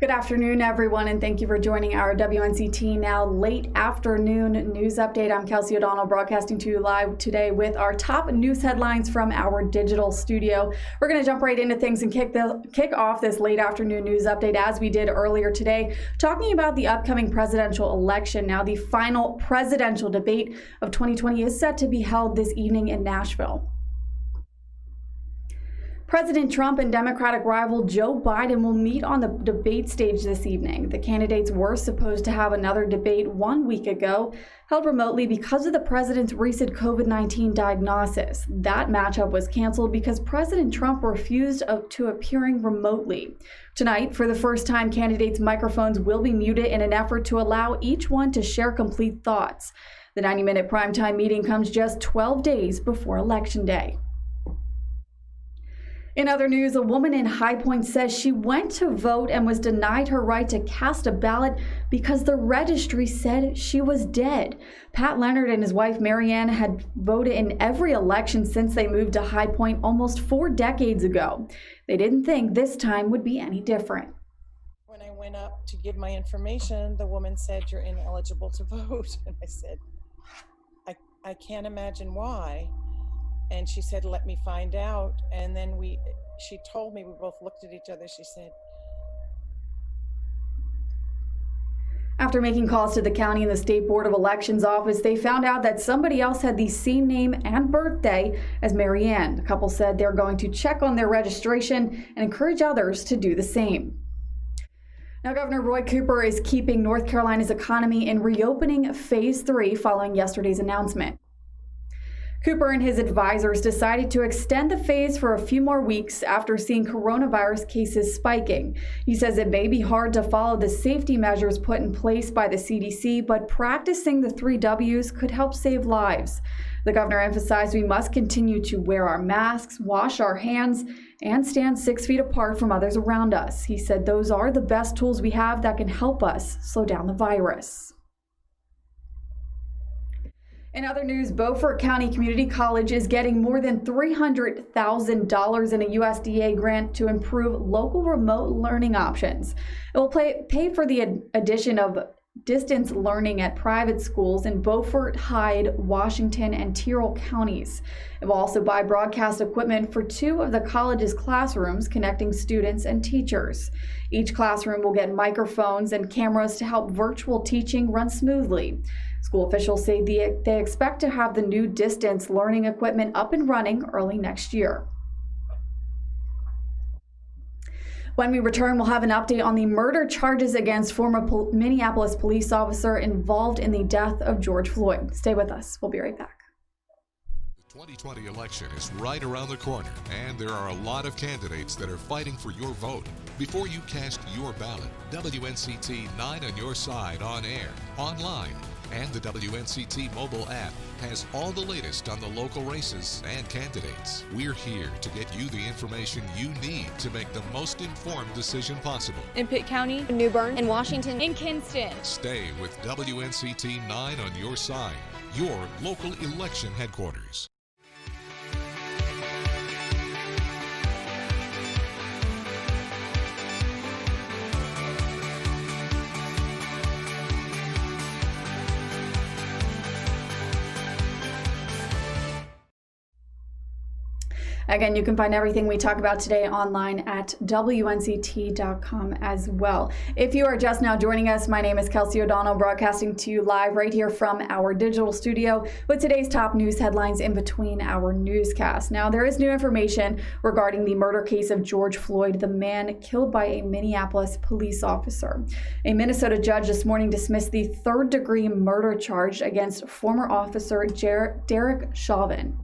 Good afternoon, everyone, and thank you for joining our WNCT Now late afternoon news update. I'm Kelsey O'Donnell, broadcasting to you live today with our top news headlines from our digital studio. We're going to jump right into things and kick off this late afternoon news update as we did earlier today, talking about the upcoming presidential election. Now, the final presidential debate of 2020 is set to be held this evening in Nashville. President Trump and Democratic rival Joe Biden will meet on the debate stage this evening. The candidates were supposed to have another debate 1 week ago, held remotely because of the president's recent COVID-19 diagnosis. That matchup was canceled because President Trump refused to appearing remotely. Tonight, for the first time, candidates' microphones will be muted in an effort to allow each one to share complete thoughts. The 90-minute primetime meeting comes just 12 days before Election Day. In other news, a woman in High Point says she went to vote and was denied her right to cast a ballot because the registry said she was dead. Pat Leonard and his wife Marianne had voted in every election since they moved to High Point almost 4 decades ago. They didn't think this time would be any different. When I went up to give my information, the woman said, "You're ineligible to vote." And I said, I can't imagine why. And she said, "Let me find out." And then she told me, we both looked at each other. She said, after making calls to the county and the State Board of Elections office, they found out that somebody else had the same name and birthday as Marianne. The couple said they're going to check on their registration and encourage others to do the same. Now, Governor Roy Cooper is keeping North Carolina's economy in reopening Phase 3 following yesterday's announcement. Cooper and his advisors decided to extend the phase for a few more weeks after seeing coronavirus cases spiking. He says it may be hard to follow the safety measures put in place by the CDC, but practicing the 3 W's could help save lives. The governor emphasized we must continue to wear our masks, wash our hands, and stand 6 feet apart from others around us. He said those are the best tools we have that can help us slow down the virus. In other news, Beaufort County Community College is getting more than $300,000 in a USDA grant to improve local remote learning options. It will pay for the addition of distance learning at private schools in Beaufort, Hyde, Washington, and Tyrrell counties. It will also buy broadcast equipment for 2 of the college's classrooms, connecting students and teachers. Each classroom will get microphones and cameras to help virtual teaching run smoothly. School officials say they expect to have the new distance learning equipment up and running early next year. When we return, we'll have an update on the murder charges against former Minneapolis police officer involved in the death of George Floyd. Stay with us. We'll be right back. The 2020 election is right around the corner, and there are a lot of candidates that are fighting for your vote. Before you cast your ballot, WNCT 9 on your side on air, online, and the WNCT mobile app has all the latest on the local races and candidates. We're here to get you the information you need to make the most informed decision possible. In Pitt County, in New Bern, in Washington, in Kinston. Stay with WNCT 9 on your side, your local election headquarters. Again, you can find everything we talk about today online at WNCT.com as well. If you are just now joining us, my name is Kelsey O'Donnell, broadcasting to you live right here from our digital studio with today's top news headlines in between our newscast. Now, there is new information regarding the murder case of George Floyd, the man killed by a Minneapolis police officer. A Minnesota judge this morning dismissed the third-degree murder charge against former officer Derek Chauvin.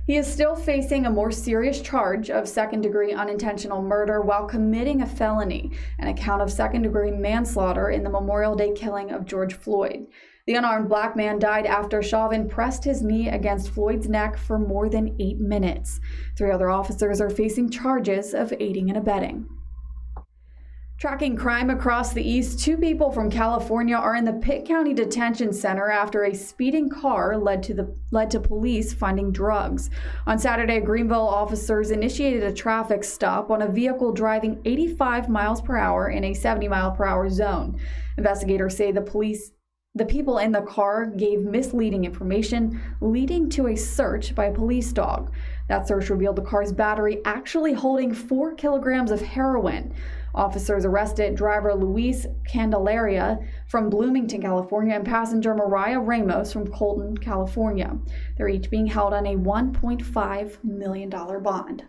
He is still facing a more serious charge of second-degree unintentional murder while committing a felony, an account of second-degree manslaughter in the Memorial Day killing of George Floyd. The unarmed black man died after Chauvin pressed his knee against Floyd's neck for more than 8 minutes. 3 other officers are facing charges of aiding and abetting. Tracking crime across the east, 2 people from California are in the Pitt County Detention Center after a speeding car led to police finding drugs. On Saturday, Greenville officers initiated a traffic stop on a vehicle driving 85 miles per hour in a 70 mile per hour zone. Investigators say the people in the car gave misleading information, leading to a search by a police dog. That search revealed the car's battery actually holding 4 kilograms of heroin. Officers arrested driver Luis Candelaria from Bloomington, California, and passenger Mariah Ramos from Colton, California. They're each being held on a $1.5 million bond.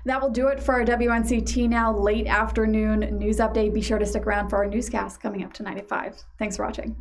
That will do it for our WNCT Now late afternoon news update. Be sure to stick around for our newscast coming up tonight at 5. Thanks for watching.